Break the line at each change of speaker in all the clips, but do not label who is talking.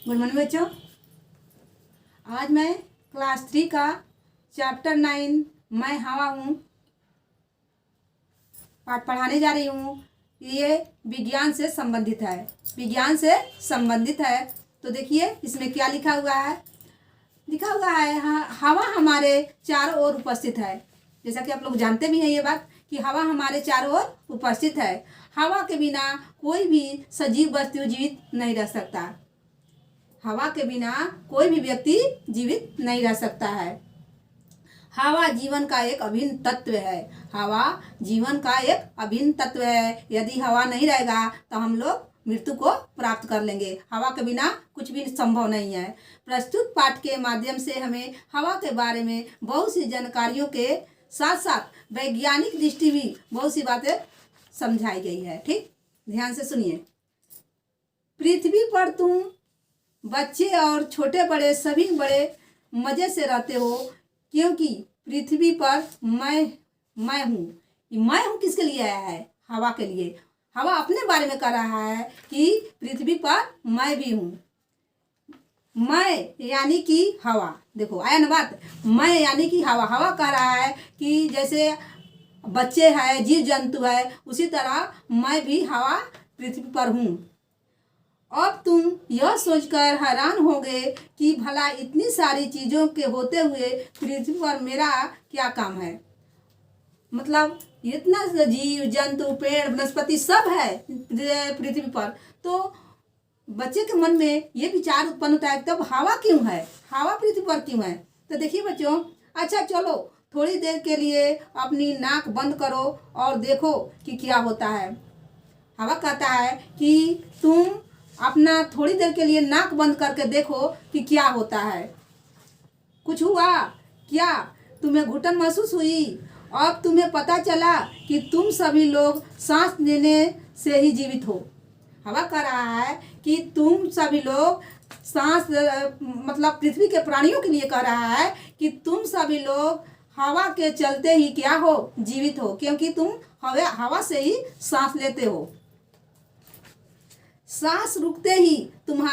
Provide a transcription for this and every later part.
Good morning बच्चों। आज मैं क्लास 3 का चैप्टर 9 मैं हवा हूँ पाठ पढ़ाने जा रही हूँ। ये विज्ञान से संबंधित है, तो देखिए इसमें क्या लिखा हुआ है। हवा हमारे चारों ओर उपस्थित है। जैसा कि आप लोग जानते भी हैं ये बात कि हवा हमारे चारों ओर उपस्थित है। हवा के बिना कोई भी सजीव वस्तु जीवित नहीं रह सकता। हवा के बिना कोई भी व्यक्ति जीवित नहीं रह सकता है। हवा जीवन का एक अभिन्न तत्व है। हवा जीवन का एक अभिन्न तत्व है। यदि हवा नहीं रहेगा तो हम लोग मृत्यु को प्राप्त कर लेंगे। हवा के बिना कुछ भी संभव नहीं है। प्रस्तुत पाठ के माध्यम से हमें हवा के बारे में बहुत सी जानकारियों के साथ साथ वैज्ञानिक दृष्टि भी बहुत सी बातें समझाई गई है। ठीक, ध्यान से सुनिए। पृथ्वी पर तुम बच्चे और छोटे बड़े सभी बड़े मज़े से रहते हो, क्योंकि पृथ्वी पर मैं हूँ। मैं हूँ किसके लिए आया है? हवा के लिए। हवा अपने बारे में कह रहा है कि पृथ्वी पर मैं भी हूँ। मैं यानी कि हवा। देखो आया ना बात। मैं यानी कि हवा। हवा कह रहा है कि जैसे बच्चे हैं, जीव जंतु है, उसी तरह मैं भी हवा पृथ्वी पर हूँ। अब तुम यह सोचकर हैरान होगे कि भला इतनी सारी चीज़ों के होते हुए पृथ्वी पर मेरा क्या काम है। मतलब इतना जीव जंतु पेड़ वनस्पति सब है पृथ्वी पर, तो बच्चे के मन में ये विचार उत्पन्न होता है तब हवा क्यों है, हवा पृथ्वी पर क्यों है। तो देखिए बच्चों, अच्छा चलो थोड़ी देर के लिए अपनी नाक बंद करो और देखो कि क्या होता है। हवा कहता है कि तुम अपना थोड़ी देर के लिए नाक बंद करके देखो कि क्या होता है। कुछ हुआ क्या? तुम्हें घुटन महसूस हुई? अब तुम्हें पता चला कि तुम सभी लोग सांस लेने से ही जीवित हो। हवा कह रहा है कि तुम सभी लोग सांस मतलब पृथ्वी के प्राणियों के लिए कह रहा है कि तुम सभी लोग हवा के चलते ही क्या हो, जीवित हो, क्योंकि तुम हवा से ही सांस लेते हो। सांस रुकते ही तुम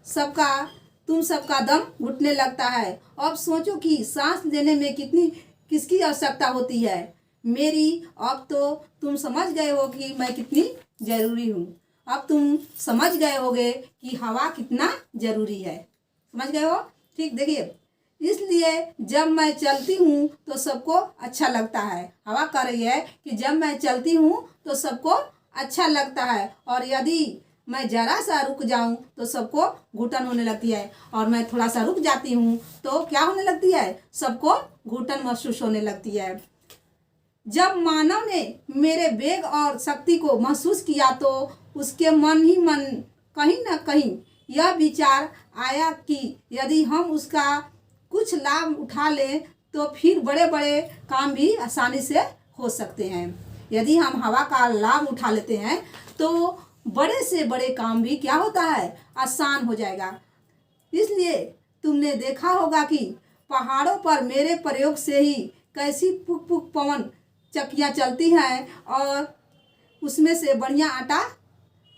सबका दम घुटने लगता है। अब सोचो कि सांस लेने में किसकी आवश्यकता होती है। मेरी। अब तो तुम समझ गए हो कि मैं कितनी जरूरी हूँ। अब तुम समझ गए होगे कि हवा कितना जरूरी है। समझ गए हो? ठीक, देखिए इसलिए जब मैं चलती हूँ तो सबको अच्छा लगता है। हवा कह रही है कि जब मैं चलती हूँ तो सबको अच्छा लगता है, और यदि मैं जरा सा रुक जाऊं तो सबको घुटन होने लगती है, और मैं थोड़ा सा रुक जाती हूँ तो क्या होने लगती है, सबको घुटन महसूस होने लगती है। जब मानव ने मेरे वेग और शक्ति को महसूस किया तो उसके मन ही मन कहीं ना कहीं यह विचार आया कि यदि हम उसका कुछ लाभ उठा लें तो फिर बड़े बड़े काम भी आसानी से हो सकते हैं। यदि हम हवा का लाभ उठा लेते हैं तो बड़े से बड़े काम भी क्या होता है, आसान हो जाएगा। इसलिए तुमने देखा होगा कि पहाड़ों पर मेरे प्रयोग से ही कैसी पुक पुक पवन चक्कियाँ चलती हैं और उसमें से बढ़िया आटा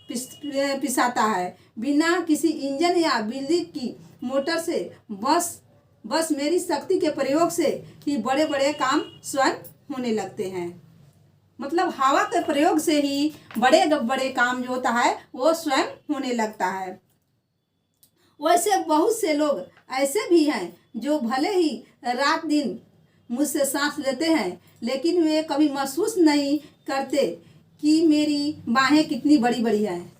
पिसाता है, बिना किसी इंजन या बिजली की मोटर से। बस मेरी शक्ति के प्रयोग से ही बड़े बड़े काम स्वयं होने लगते हैं। मतलब हवा के प्रयोग से ही बड़े बड़े काम जो होता है वो स्वयं होने लगता है। वैसे बहुत से लोग ऐसे भी हैं जो भले ही रात दिन मुझसे सांस लेते हैं, लेकिन वे कभी महसूस नहीं करते कि मेरी बाहें कितनी बड़ी बड़ी हैं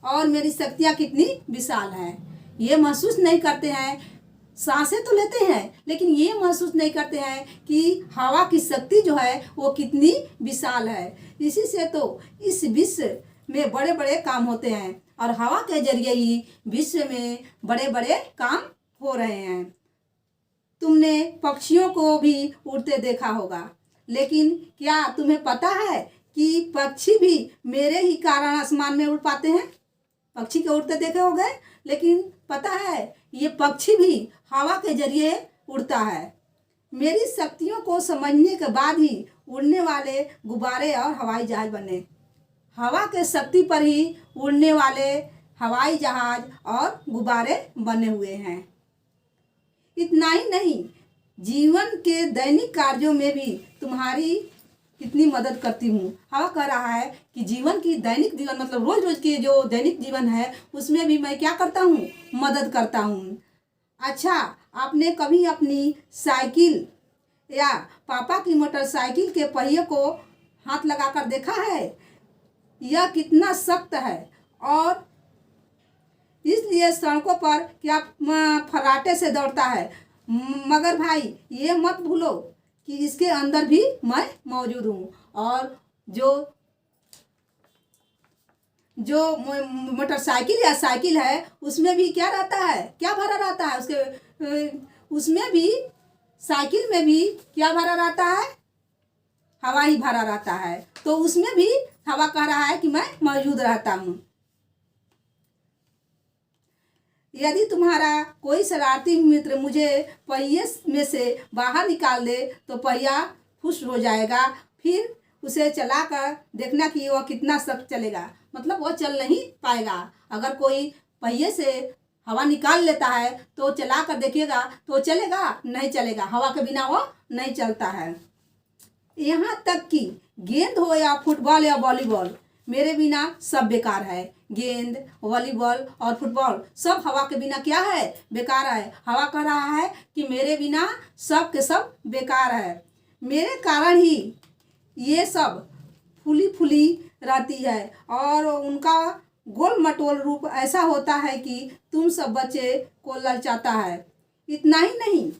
और मेरी शक्तियाँ कितनी विशाल हैं। ये महसूस नहीं करते हैं। सांसें तो लेते हैं लेकिन ये महसूस नहीं करते हैं कि हवा की शक्ति जो है वो कितनी विशाल है। इसी से तो इस विश्व में बड़े बड़े काम होते हैं और हवा के जरिए ही विश्व में बड़े बड़े काम हो रहे हैं। तुमने पक्षियों को भी उड़ते देखा होगा, लेकिन क्या तुम्हें पता है कि पक्षी भी मेरे ही कारण आसमान में उड़ पाते हैं? पक्षी के उड़ते देखे होंगे, लेकिन पता है ये पक्षी भी हवा के जरिए उड़ता है। मेरी शक्तियों को समझने के बाद ही उड़ने वाले गुब्बारे और हवाई जहाज बने। हवा के शक्ति पर ही उड़ने वाले हवाई जहाज और गुब्बारे बने हुए हैं। इतना ही नहीं, जीवन के दैनिक कार्यों में भी तुम्हारी कितनी मदद करती हूँ। हवा कह रहा है कि जीवन की दैनिक जीवन मतलब रोज रोज के जो दैनिक जीवन है उसमें भी मैं क्या करता हूँ, मदद करता हूँ। अच्छा, आपने कभी अपनी साइकिल या पापा की मोटरसाइकिल के पहिए को हाथ लगाकर देखा है? यह कितना सख्त है और इसलिए सड़कों पर क्या फर्राटे से दौड़ता है। मगर भाई ये मत भूलो कि इसके अंदर भी मैं मौजूद हूँ और जो जो मोटरसाइकिल या साइकिल है उसमें भी क्या रहता है, क्या भरा रहता है उसमें भी, साइकिल में भी क्या भरा रहता है, हवा ही भरा रहता है। तो उसमें भी हवा कह रहा है कि मैं मौजूद रहता हूँ। यदि तुम्हारा कोई शरारती मित्र मुझे पहिए में से बाहर निकाल दे तो पहिया खुश हो जाएगा, फिर उसे चलाकर देखना कि वह कितना सख्त चलेगा। मतलब वह चल नहीं पाएगा। अगर कोई पहिए से हवा निकाल लेता है तो चला कर देखिएगा तो चलेगा, नहीं चलेगा, हवा के बिना वह नहीं चलता है। यहाँ तक कि गेंद हो या फुटबॉल या वॉलीबॉल, मेरे बिना सब बेकार है। गेंद, वॉलीबॉल और फुटबॉल सब हवा के बिना क्या है, बेकार है। हवा कह रहा है कि मेरे बिना सब के सब बेकार है। मेरे कारण ही ये सब फूली फूली रहती है और उनका गोल मटोल रूप ऐसा होता है कि तुम सब बच्चे को ललचाता है। इतना ही नहीं,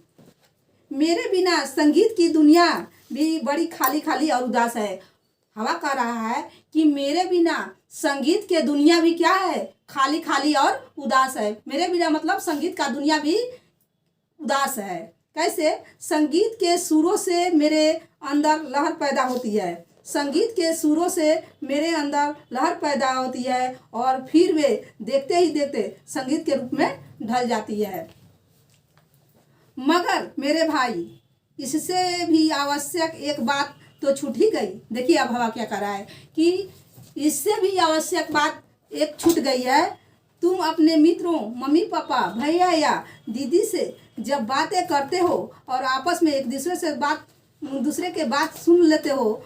मेरे बिना संगीत की दुनिया भी बड़ी खाली खाली और उदास है। हवा कह रहा है कि मेरे बिना संगीत के दुनिया भी क्या है, खाली खाली और उदास है। मेरे बिना मतलब संगीत का दुनिया भी उदास है। कैसे? संगीत के सुरों से मेरे अंदर लहर पैदा होती है, संगीत के सुरों से मेरे अंदर लहर पैदा होती है और फिर वे देखते ही देखते संगीत के रूप में ढल जाती है। मगर मेरे भाई, इससे भी आवश्यक एक बात तो छूट ही गई। देखिए अब हवा क्या कर रहा है कि इससे भी आवश्यक बात एक छूट गई है। तुम अपने मित्रों, मम्मी पापा, भैया या दीदी से जब बातें करते हो और आपस में एक दूसरे के बात सुन लेते हो,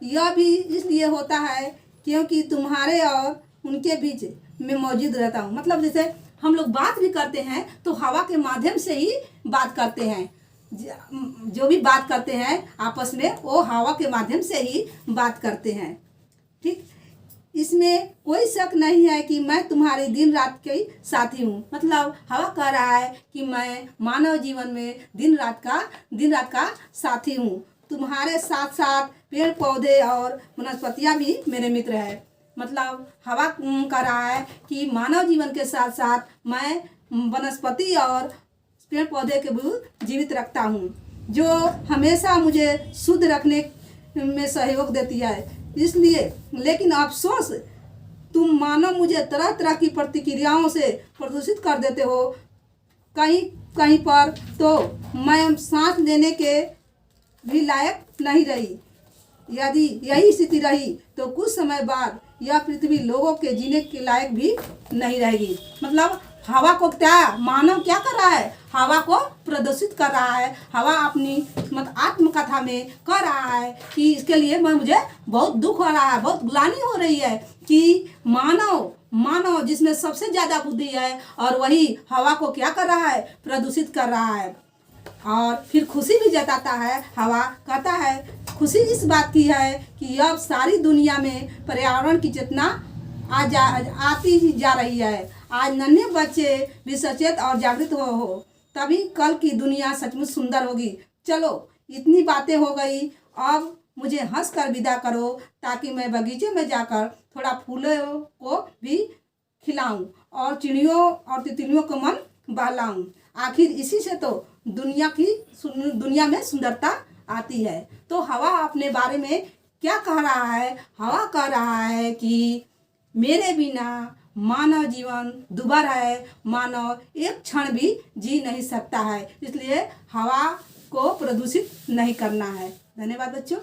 यह भी इसलिए होता है क्योंकि तुम्हारे और उनके बीच में मौजूद रहता हूँ। मतलब जैसे हम लोग बात भी करते हैं तो हवा के माध्यम से ही बात करते हैं। जो भी बात करते हैं आपस में वो हवा के माध्यम से ही बात करते हैं। ठीक, इसमें कोई शक नहीं है कि मैं तुम्हारे दिन रात के साथी हूँ। मतलब हवा कह रहा है कि मैं मानव जीवन में दिन रात का साथी हूँ। तुम्हारे साथ साथ पेड़ पौधे और वनस्पतियाँ भी मेरे मित्र हैं। मतलब हवा कह रहा है कि मानव जीवन के साथ साथ मैं वनस्पति और पेड़ पौधे के भी जीवित रखता हूँ, जो हमेशा मुझे शुद्ध रखने में सहयोग देती है। इसलिए लेकिन अफसोस, तुम मानो मुझे तरह तरह की प्रतिक्रियाओं से प्रदूषित कर देते हो। कहीं कहीं पर तो मैं सांस लेने के भी लायक नहीं रही। यदि यही स्थिति रही तो कुछ समय बाद यह पृथ्वी लोगों के जीने के लायक भी नहीं रहेगी। मतलब हवा को क्या मानव क्या कर रहा है, हवा को प्रदूषित कर रहा है। हवा अपनी आत्मकथा में कह रहा है कि इसके लिए मुझे बहुत दुख हो रहा है, बहुत ग्लानि हो रही है कि मानव जिसमें सबसे ज़्यादा बुद्धि है और वही हवा को क्या कर रहा है, प्रदूषित कर रहा है। और फिर खुशी भी जताता है। हवा कहता है खुशी इस बात की है कि अब सारी दुनिया में पर्यावरण की चेतना आती ही जा रही है। आज नन्हे बच्चे भी सचेत और जागृत हो तभी कल की दुनिया सचमुच सुंदर होगी। चलो इतनी बातें हो गई, अब मुझे हंस कर विदा करो ताकि मैं बगीचे में जाकर थोड़ा फूलों को भी खिलाऊं और चिड़ियों और तितलियों को मन बहलाऊं। आखिर इसी से तो दुनिया में सुंदरता आती है। तो हवा अपने बारे में क्या कह रहा है? हवा कह रहा है कि मेरे बिना मानव जीवन दुर्भर है, मानव एक क्षण भी जी नहीं सकता है। इसलिए हवा को प्रदूषित नहीं करना है। धन्यवाद बच्चों।